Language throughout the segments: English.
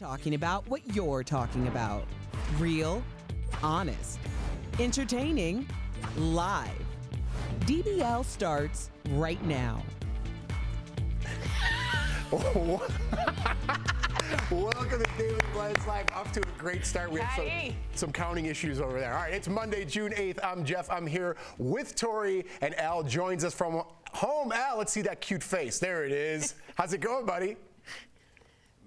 Talking about what you're talking about. Real, honest, entertaining, live. DBL starts right now. Welcome to Daily Blends Live. Off to a great start. We have some counting issues over there. All right, it's Monday, June 8th. I'm Jeff. I'm here with Tori, and Al joins us from home. Al, let's see that cute face. There it is. How's it going, buddy?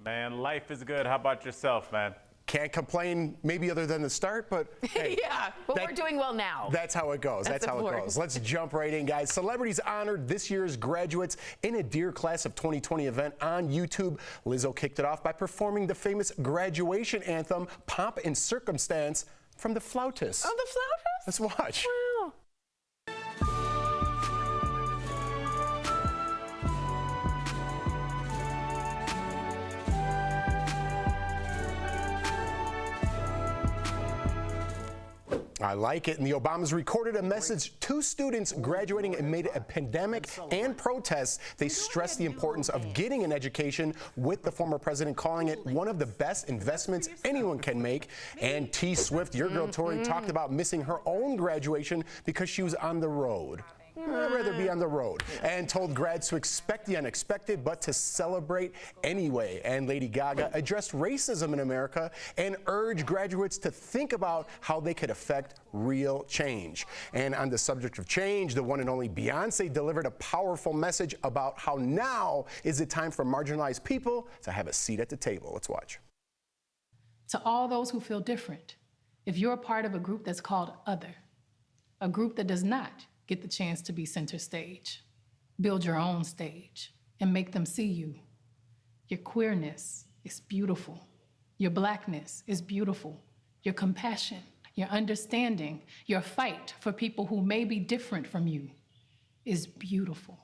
Man, life is good. How about yourself, man? Can't complain, maybe other than the start, but hey. Yeah, but we're doing well now. That's how it goes. That's how it goes. Let's jump right in, guys. Celebrities honored this year's graduates in a Dear Class of 2020 event on YouTube. Lizzo kicked it off by performing the famous graduation anthem, Pomp and Circumstance, from the Flautists. Oh, the Flautists? Let's watch. Wow. I like it. And the Obamas recorded a message to students graduating amid a pandemic and protests. They stressed the importance of getting an education, with the former president calling it one of the best investments anyone can make. And T. Swift, your girl Tori, talked about missing her own graduation because she was on the road. I'd rather be on the road, and told grads to expect the unexpected, but to celebrate anyway. And Lady Gaga addressed racism in America and urged graduates to think about how they could affect real change. And on the subject of change, the one and only Fiance delivered a powerful message about how now is the time for marginalized people to have a seat at the table. Let's watch. To all those who feel different, if you're a part of a group that's called other, a group that does not get the chance to be center stage, build your own stage and make them see you. Your queerness is beautiful. Your blackness is beautiful. Your compassion, your understanding, your fight for people who may be different from you is beautiful.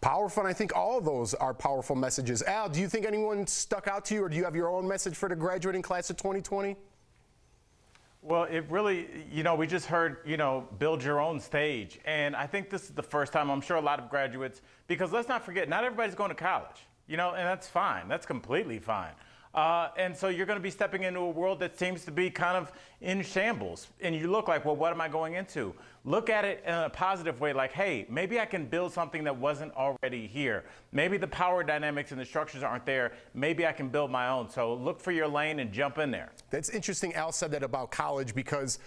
Powerful, and I think all of those are powerful messages. Al, do you think anyone stuck out to you, or do you have your own message for the graduating class of 2020? Well, it really, we just heard, build your own stage. And I think this is the first time, I'm sure a lot of graduates, because let's not forget, not everybody's going to college, and that's fine. That's completely fine. And so you're going to be stepping into a world that seems to be kind of in shambles. And you look like, well, what am I going into? Look at it in a positive way, like, hey, maybe I can build something that wasn't already here. Maybe the power dynamics and the structures aren't there. Maybe I can build my own. So look for your lane and jump in there. That's interesting Al said that about college, because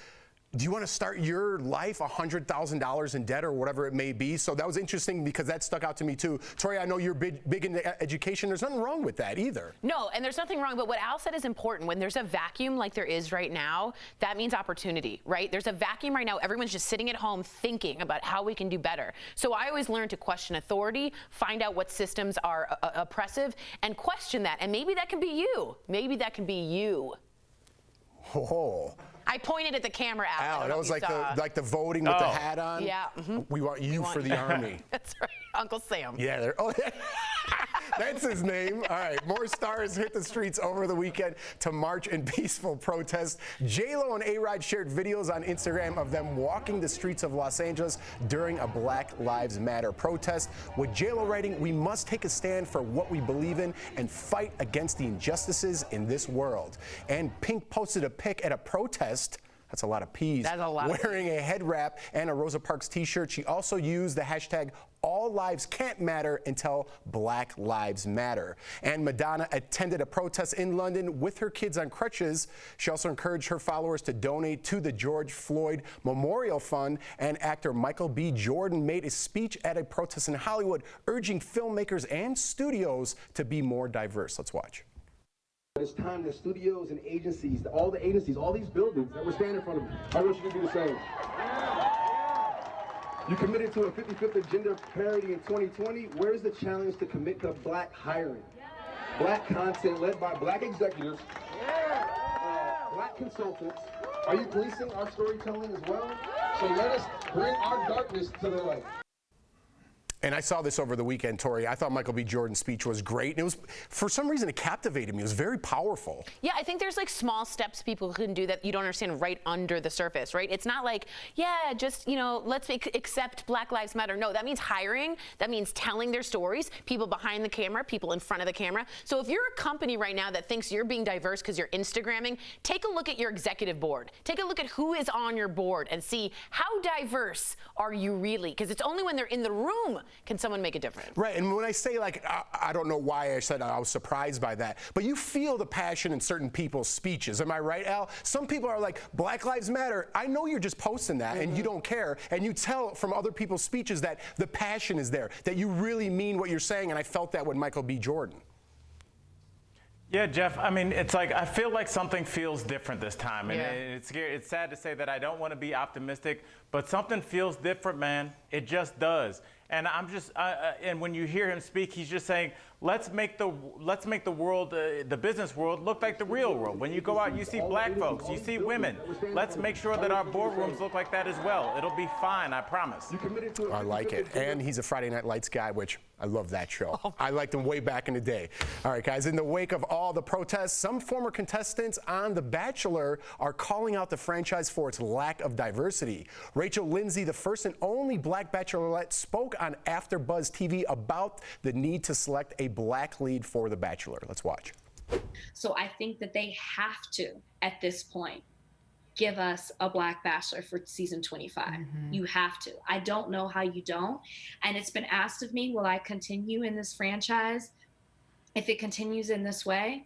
do you want to start your life $100,000 in debt or whatever it may be? So that was interesting, because that stuck out to me too. Tori, I know you're big into education. There's nothing wrong with that either. No, and there's nothing wrong, but what Al said is important. When there's a vacuum like there is right now, that means opportunity, right? There's a vacuum right now. Everyone's just sitting at home thinking about how we can do better. So I always learn to question authority, find out what systems are oppressive, and question that. And maybe that can be you. Maybe that can be you. Oh. I pointed at the camera, Al, that was like the voting with the hat on. Yeah. Mm-hmm. We want you for the Army. That's right, Uncle Sam. Yeah, that's his name. All right, more stars hit the streets over the weekend to march in peaceful protest. J-Lo and A-Rod shared videos on Instagram of them walking the streets of Los Angeles during a Black Lives Matter protest, with J-Lo writing, "We must take a stand for what we believe in and fight against the injustices in this world." And Pink posted a pic at a protest. That's a lot of P's. That's a lot. Wearing a head wrap and a Rosa Parks t-shirt. She also used the hashtag "All Lives Can't Matter until Black Lives Matter." And Madonna attended a protest in London with her kids on crutches. She also encouraged her followers to donate to the George Floyd Memorial Fund. And actor Michael B. Jordan made a speech at a protest in Hollywood, urging filmmakers and studios to be more diverse. Let's watch. It's time that studios and agencies, all the agencies, all these buildings that we're standing in front of, I wish you could do the same. You committed to a 55th gender parity in 2020. Where's the challenge to commit to Black hiring? Black content led by Black executives, Black consultants. Are you policing our storytelling as well? So let us bring our darkness to the light. And I saw this over the weekend, Tori. I thought Michael B. Jordan's speech was great. And it was, for some reason, it captivated me. It was very powerful. Yeah, I think there's like small steps people can do that you don't understand right under the surface, right? It's not like, yeah, just, you know, let's accept Black Lives Matter. No, that means hiring. That means telling their stories, people behind the camera, people in front of the camera. So if you're a company right now that thinks you're being diverse because you're Instagramming, take a look at your executive board. Take a look at who is on your board and see how diverse are you really? Because it's only when they're in the room can someone make a difference. Right, and when I say, like, I don't know why I said I was surprised by that, but you feel the passion in certain people's speeches. Am I right, Al? Some people are like, Black Lives Matter. I know you're just posting that and you don't care, and you tell from other people's speeches that the passion is there, that you really mean what you're saying, and I felt that with Michael B. Jordan. Yeah, Jeff, I mean, it's like, I feel like something feels different this time. And it's scary. It's sad to say that I don't want to be optimistic, but something feels different, man. It just does. And I'm just, and when you hear him speak, he's just saying, let's make the world, the business world, look like the real world. When you go out, you see black folks, you see women. Let's make sure that our boardrooms look like that as well. It'll be fine, I promise. I like it. And he's a Friday Night Lights guy, which I love that show. I liked him way back in the day. All right, guys, in the wake of all the protests, some former contestants on The Bachelor are calling out the franchise for its lack of diversity. Rachel Lindsay, the first and only black bachelorette, spoke on AfterBuzz TV about the need to select a black lead for The Bachelor. Let's watch. So I think that they have to, at this point, give us a black bachelor for season 25. You have to. I don't know how you don't. And it's been asked of me, will I continue in this franchise? If it continues in this way,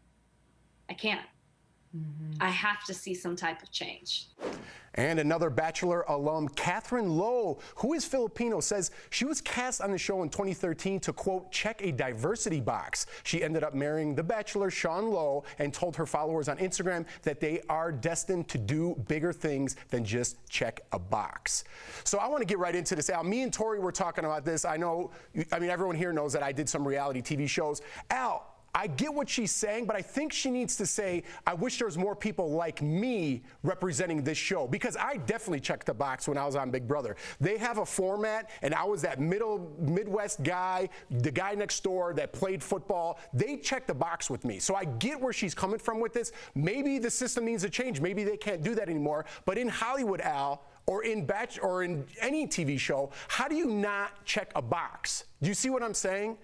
I can't. I have to see some type of change. And another Bachelor alum, Catherine Lowe, who is Filipino, says she was cast on the show in 2013 to, quote, check a diversity box. She ended up marrying the Bachelor, Sean Lowe, and told her followers on Instagram that they are destined to do bigger things than just check a box. So I want to get right into this. Al, me and Tori were talking about this. I know, I mean, everyone here knows that I did some reality TV shows. Al, I get what she's saying, but I think she needs to say, I wish there was more people like me representing this show, because I definitely checked the box when I was on Big Brother. They have a format, and I was that Midwest guy, the guy next door that played football. They checked the box with me. So I get where she's coming from with this. Maybe the system needs to change. Maybe they can't do that anymore. But in Hollywood, Al, or in any TV show, how do you not check a box? Do you see what I'm saying?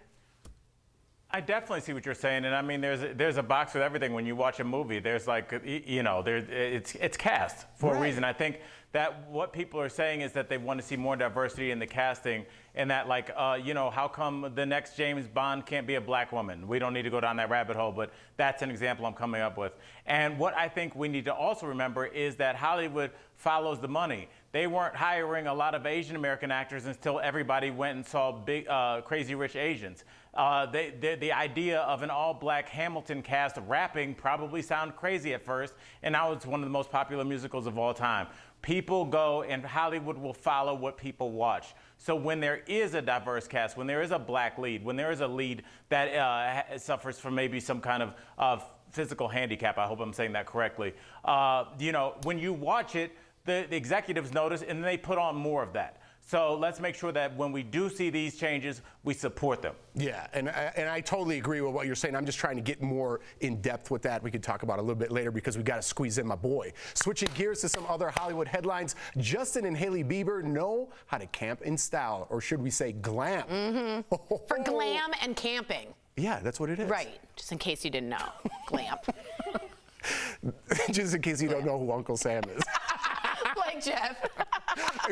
I definitely see what you're saying, and I mean, there's a box with everything. When you watch a movie, there's like, you know, it's cast for a reason. I think that what people are saying is that they want to see more diversity in the casting, and that, like, you know, how come the next James Bond can't be a black woman? We don't need to go down that rabbit hole, but that's an example I'm coming up with. And what I think we need to also remember is that Hollywood follows the money. They weren't hiring a lot of Asian American actors until everybody went and saw big, Crazy Rich Asians. The idea of an all-black Hamilton cast rapping probably sounded crazy at first, and now it's one of the most popular musicals of all time. People go, and Hollywood will follow what people watch. So when there is a diverse cast, when there is a black lead, when there is a lead that suffers from maybe some kind of physical handicap, I hope I'm saying that correctly, you know, when you watch it, the executives notice, and they put on more of that. So let's make sure that when we do see these changes, we support them. Yeah, and I totally agree with what you're saying. I'm just trying to get more in depth with that. We can talk about it a little bit later because we got to squeeze in my boy. Switching gears to some other Hollywood headlines, Justin and Hailey Bieber know how to camp in style, or should we say glam? For glam and camping. Yeah, that's what it is. Right, just in case you didn't know, glam. Just in case you don't know who Uncle Sam is. Like Jeff.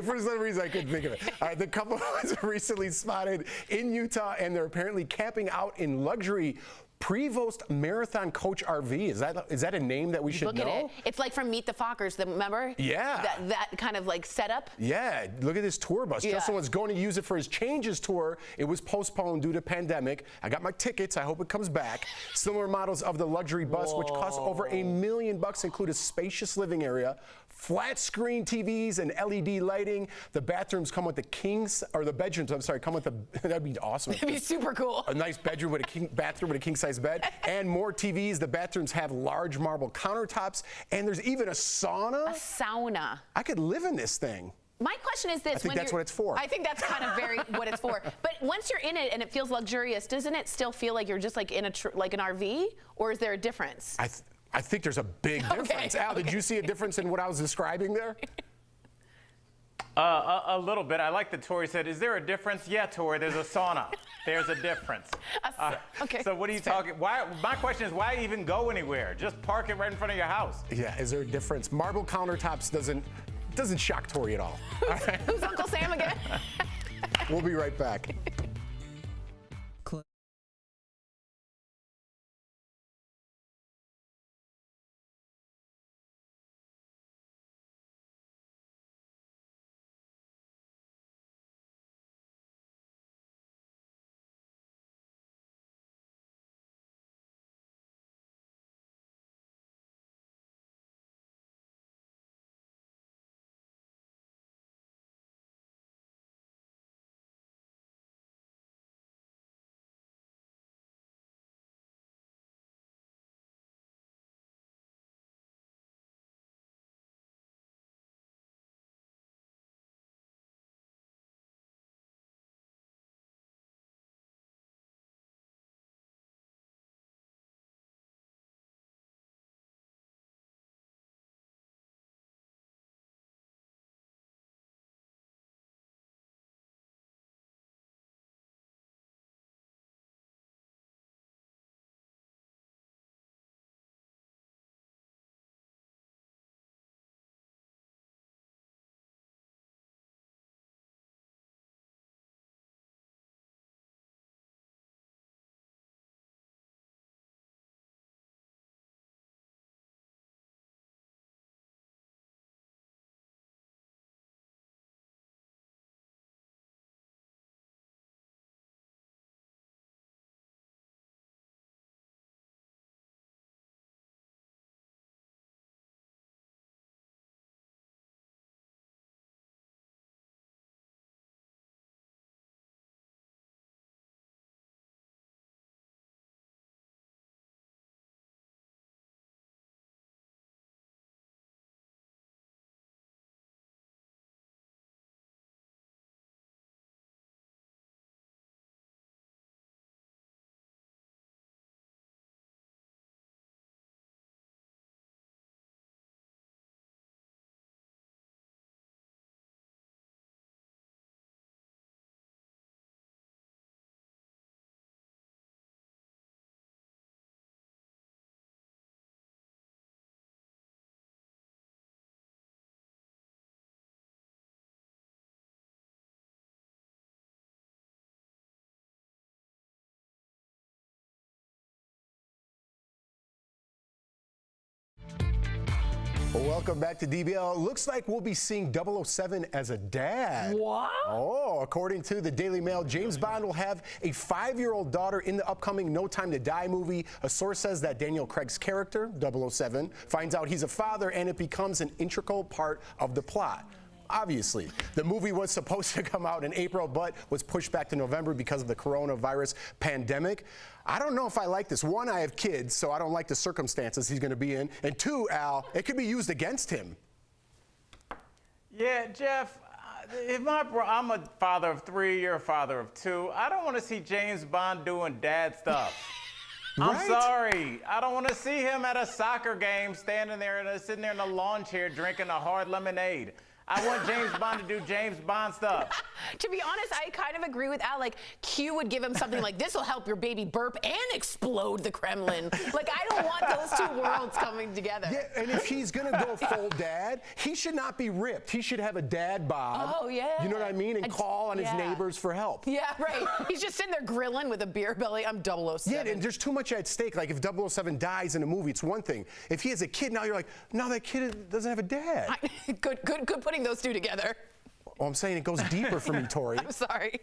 For some reason, I couldn't think of it. The couple was recently spotted in Utah, and they're apparently camping out in luxury Prevost Marathon Coach RV. Is that a name that we should Look know? at it. It's like from Meet the Fockers, remember? Yeah. That kind of like setup. Yeah, look at this tour bus. Yeah. Justin was going to use it for his Changes tour. It was postponed due to pandemic. I got my tickets. I hope it comes back. Similar models of the luxury bus, which cost over $1 million, include a spacious living area, flat screen TVs and LED lighting. The bathrooms come with the bedrooms, I'm sorry, come with that'd be awesome. It'd be super cool. A nice bedroom with a bathroom with a king-size bed, and more TVs. The bathrooms have large marble countertops, and there's even a sauna. A sauna. I could live in this thing. My question is this. I think that's what it's for. I think that's kind of very what it's for. But once you're in it and it feels luxurious, doesn't it still feel like you're just like in like an RV? Or is there a difference? I think there's a big difference. Al, did you see a difference in what I was describing there? A little bit. I like that Tori said, is there a difference? Yeah, Tori, there's a sauna. There's a difference. Okay. So what are you talking? Why? My question is, why even go anywhere? Just park it right in front of your house. Yeah, is there a difference? Marble countertops doesn't shock Tori at all. All right. Who's Uncle Sam again? We'll be right back. Well, welcome back to DBL. Looks like we'll be seeing 007 as a dad. What? Oh, according to the Daily Mail, James Bond will have a 5-year-old daughter in the upcoming No Time to Die movie. A source says that Daniel Craig's character, 007, finds out he's a father and it becomes an integral part of the plot. Obviously, the movie was supposed to come out in April, but was pushed back to November because of the coronavirus pandemic. I don't know if I like this. One, I have kids, so I don't like the circumstances he's going to be in. And two, Al, it could be used against him. Yeah, Jeff, I'm a father of 3, you're a father of 2. I don't want to see James Bond doing dad stuff. Right? I'm sorry. I don't want to see him at a soccer game standing there and sitting there in a lawn chair drinking a hard lemonade. I want James Bond to do James Bond stuff. To be honest, I kind of agree with Al. Like, Q would give him something like, this will help your baby burp and explode the Kremlin. Like, I don't want those two worlds coming together. Yeah, and if he's going to go full dad, he should not be ripped. He should have a dad bod. Oh, yeah. You know what I mean? And call on his neighbors for help. Yeah, right. He's just sitting there grilling with a beer belly. I'm 007. Yeah, and there's too much at stake. Like, if 007 dies in a movie, it's one thing. If he has a kid, now you're like, no, that kid doesn't have a dad. Good putting those two together. Oh, I'm saying it goes deeper for me, Tori. I'm sorry.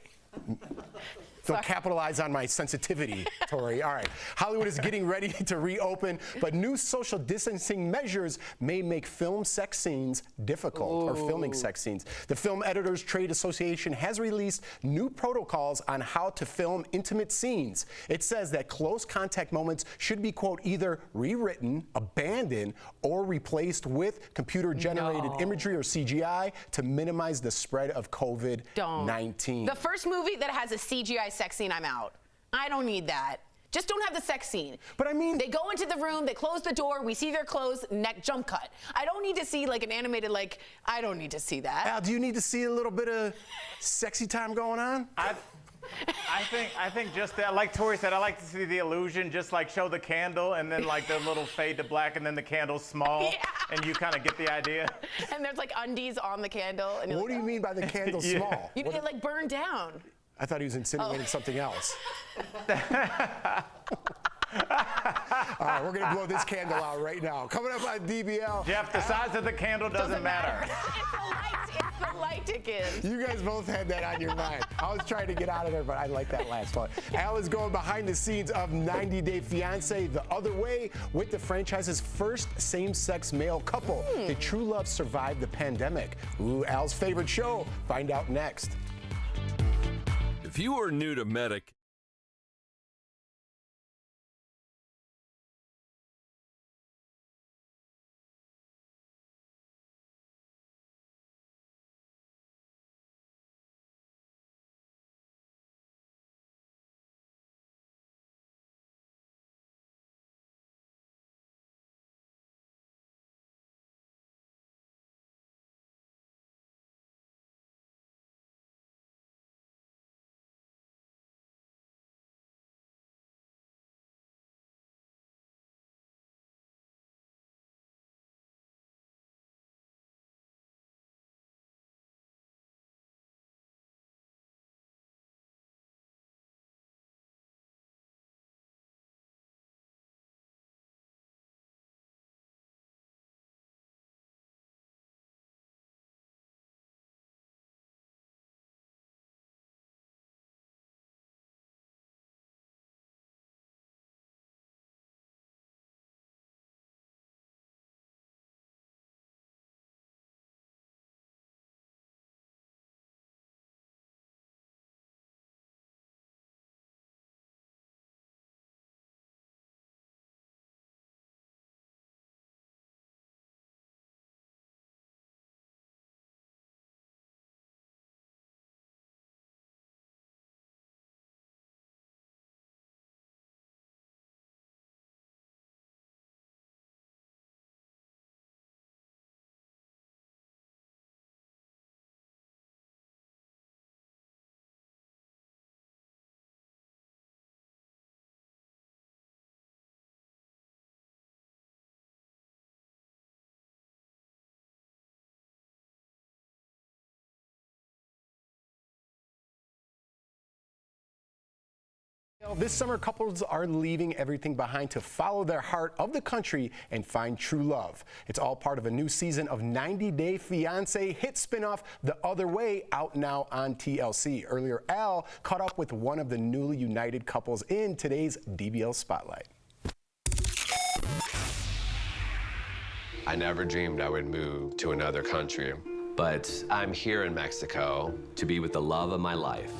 Don't capitalize on my sensitivity, Tori. All right. Hollywood is getting ready to reopen, but new social distancing measures may make film sex scenes difficult, or filming sex scenes. The Film Editors Trade Association has released new protocols on how to film intimate scenes. It says that close contact moments should be, quote, either rewritten, abandoned, or replaced with computer-generated imagery or CGI to minimize the spread of COVID-19. The first movie that has a CGI sex scene, I'm out. I don't need that. Just don't have the sex scene. But I mean, they go into the room, they close the door, we see their clothes, neck jump cut. I don't need to see like an animated, like, I don't need to see that. Al, do you need to see a little bit of sexy time going on? I think just that, like Tori said, I like to see the illusion, just like show the candle and then like the little fade to black and then the candle's small and you kind of get the idea. And there's like undies on the candle. And what do you mean by the candle small? You it like burned down. I thought he was insinuating something else. All right, we're going to blow this candle out right now. Coming up on DBL. Jeff, the size of the candle doesn't matter. It's the light it gives. You guys both had that on your mind. I was trying to get out of there, but I like that last one. Al is going behind the scenes of 90 Day Fiance the other way with the franchise's first same-sex male couple. Did true love survive the pandemic? Ooh, Al's favorite show. Find out next. If you are new to Medic, this summer, couples are leaving everything behind to follow their heart of the country and find true love. It's all part of a new season of 90 Day Fiance hit spinoff The Other Way, out now on TLC. Earlier, Al caught up with one of the newly united couples in today's DBL Spotlight. I never dreamed I would move to another country, but I'm here in Mexico to be with the love of my life.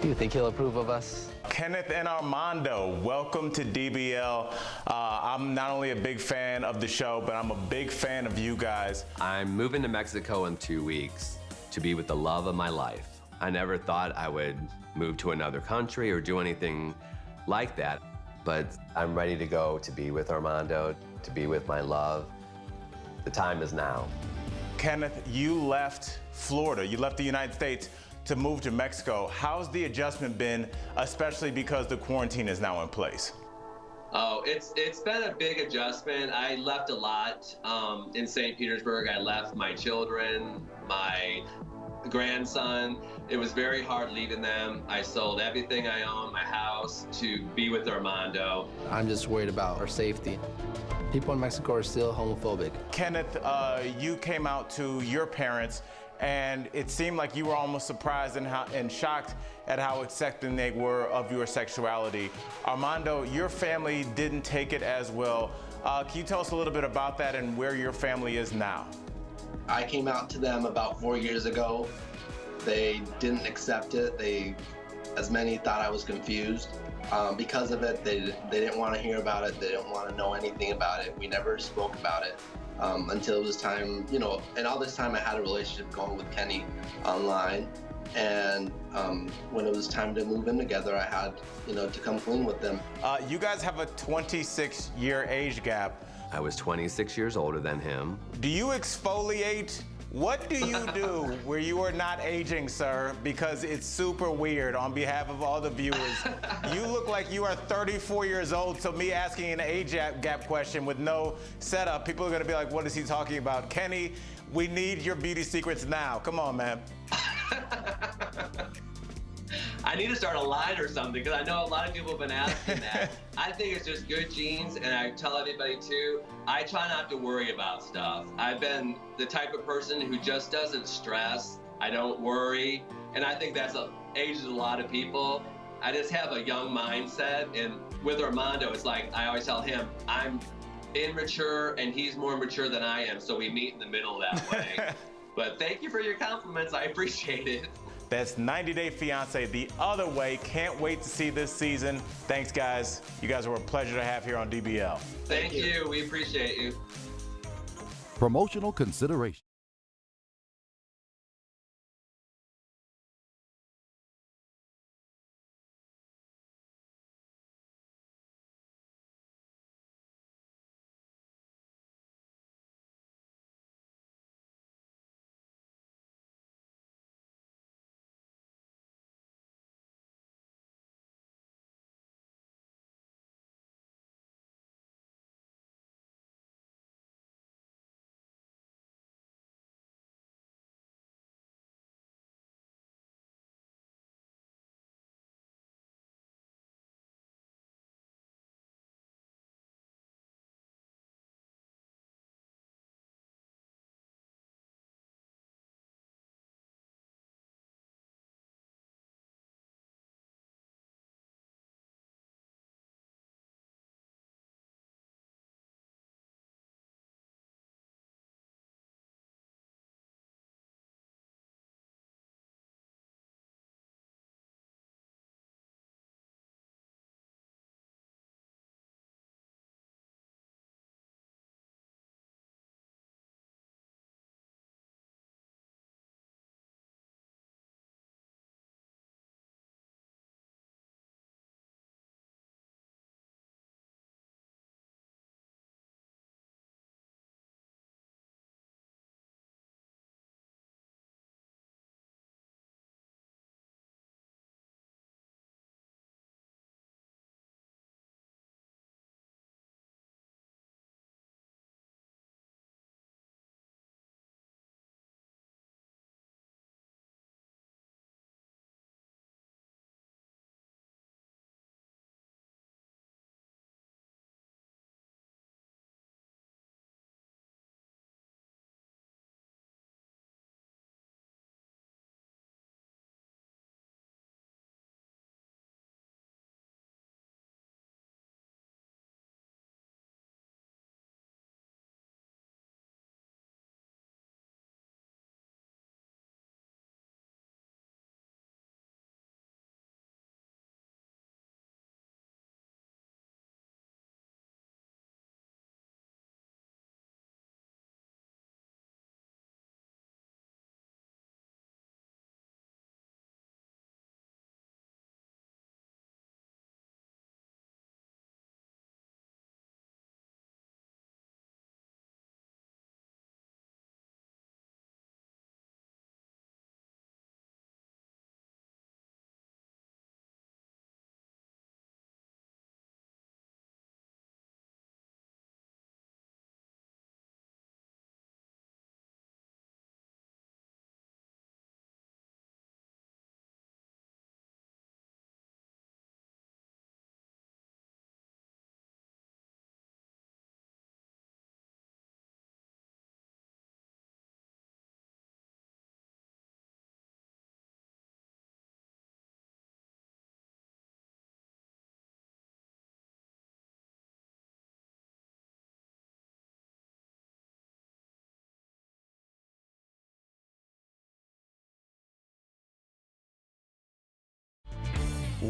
Do you think he'll approve of us? Kenneth and Armando, welcome to DBL. I'm not only a big fan of the show, but I'm a big fan of you guys. I'm moving to Mexico in 2 weeks to be with the love of my life. I never thought I would move to another country or do anything like that, but I'm ready to go to be with Armando, to be with my love. The time is now. Kenneth, you left Florida, you left the United States to move to Mexico. How's the adjustment been, especially because the quarantine is now in place? Oh, it's been a big adjustment. I left a lot in St. Petersburg. I left my children, my grandson. It was very hard leaving them. I sold everything I own, my house, to be with Armando. I'm just worried about our safety. People in Mexico are still homophobic. Kenneth, you came out to your parents and it seemed like you were almost surprised and shocked at how accepting they were of your sexuality. Armando, your family didn't take it as well. Can you tell us a little bit about that and where your family is now? I came out to them about 4 years ago. They didn't accept it. As many thought I was confused. Because of it, they didn't want to hear about it. They didn't want to know anything about it. We never spoke about it until it was time, and all this time I had a relationship going with Kenny online. And when it was time to move in together, I had, to come clean with them. You guys have a 26-year age gap. I was 26 years older than him. Do you exfoliate? What do you do where you are not aging, sir? Because it's super weird. On behalf of all the viewers, you look like you are 34 years old, so me asking an age gap question with no setup, people are gonna be like, what is he talking about? Kenny, we need your beauty secrets now. Come on, man. I need to start a line or something, because I know a lot of people have been asking that. I think it's just good genes, and I tell everybody too, I try not to worry about stuff. I've been the type of person who just doesn't stress. I don't worry, and I think that's ages a lot of people. I just have a young mindset, and with Armando, it's like I always tell him, I'm immature and he's more mature than I am, so we meet in the middle that way. But thank you for your compliments. I appreciate it. That's 90 Day Fiance the other way. Can't wait to see this season. Thanks, guys. You guys were a pleasure to have here on DBL. Thank you. We appreciate you. Promotional consideration.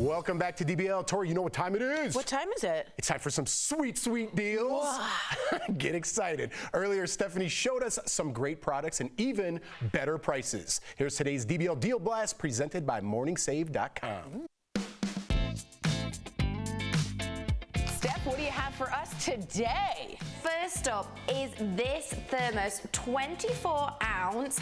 Welcome back to DBL. Tori, you know what time it is? What time is it? It's time for some sweet, sweet deals. Get excited. Earlier, Stephanie showed us some great products and even better prices. Here's today's DBL Deal Blast presented by MorningSave.com. Steph, what do you have for us today? First up is this thermos 24-ounce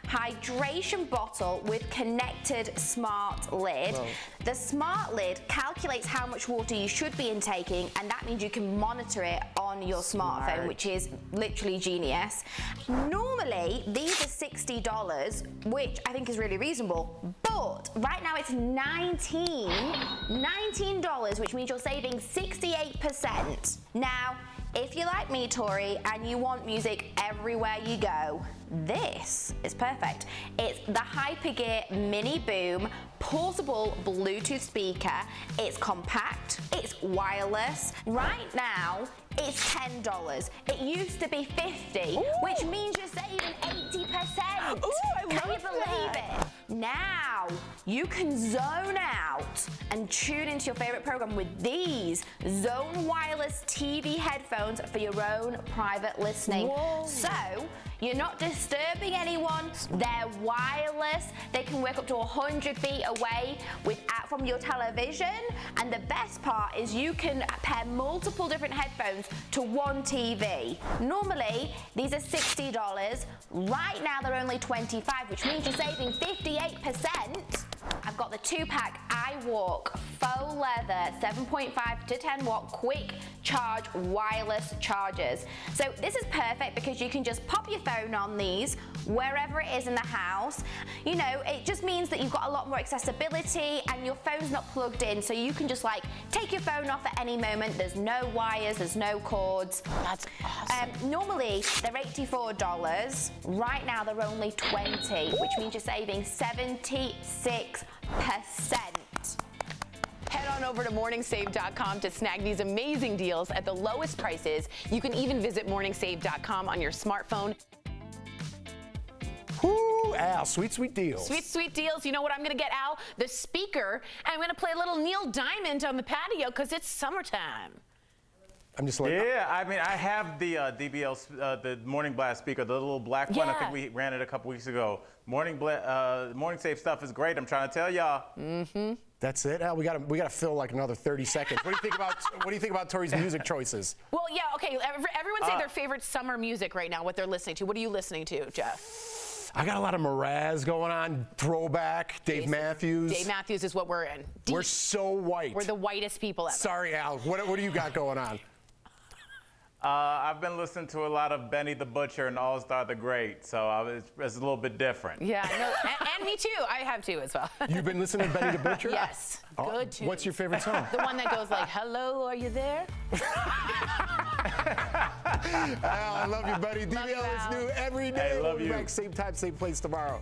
hydration bottle with connected smart lid. Whoa. The smart lid calculates how much water you should be intaking, and that means you can monitor it on your smartphone, which is literally genius. Normally, these are $60, which I think is really reasonable, but right now it's $19, which means you're saving 68%. Now, if you're like me, Tori, and you want music everywhere you go, this is perfect. It's the Hypergear Mini Boom portable Bluetooth speaker. It's compact, it's wireless. Right now, it's $10. It used to be $50, which means you're saving 80%. Can you believe it? Now, you can zone out and tune into your favorite program with these Zone Wireless TV headphones for your own private listening. So, you're not disturbing anyone, they're wireless, they can work up to 100 feet away from your television, and the best part is you can pair multiple different headphones to one TV. Normally, these are $60, right now they're only $25, which means you're saving 58%. I've got the 2-pack iWalk faux leather 7.5 to 10 watt quick charge wireless chargers. So this is perfect because you can just pop your phone on these wherever it is in the house. You know, it just means that you've got a lot more accessibility and your phone's not plugged in, so you can just like take your phone off at any moment. There's no wires, there's no cords. That's awesome. Normally they're $84. Right now they're only $20, which means you're saving 76%. Head on over to morningsave.com to snag these amazing deals at the lowest prices. You can even visit morningsave.com on your smartphone. Whoo, Al, sweet, sweet deals. Sweet, sweet deals. You know what I'm going to get, Al? The speaker. And I'm going to play a little Neil Diamond on the patio because it's summertime. I'm just like, yeah, I mean, I have the DBL, the Morning Blast speaker, the little black one. I think we ran it a couple weeks ago. Morning Save stuff is great. I'm trying to tell y'all. Mm-hmm. That's it. Al, we gotta fill like another 30 seconds. What do you think about Tori's music choices? Well, yeah, okay. Everyone say their favorite summer music right now. What they're listening to. What are you listening to, Jeff? I got a lot of Mraz going on. Throwback. Dave Matthews. Dave Matthews is what we're in. We're so white. We're the whitest people ever. Sorry, Al. What do you got going on? I've been listening to a lot of Benny the Butcher and All Star the Great, so it's a little bit different. Yeah, no, and me too. I have too as well. You've been listening to Benny the Butcher? Yes, good too. What's your favorite song? The one that goes like, "Hello, are you there?" Al, I love you, buddy. DBL is new every day. Hey, love we'll be you. back same time, same place tomorrow.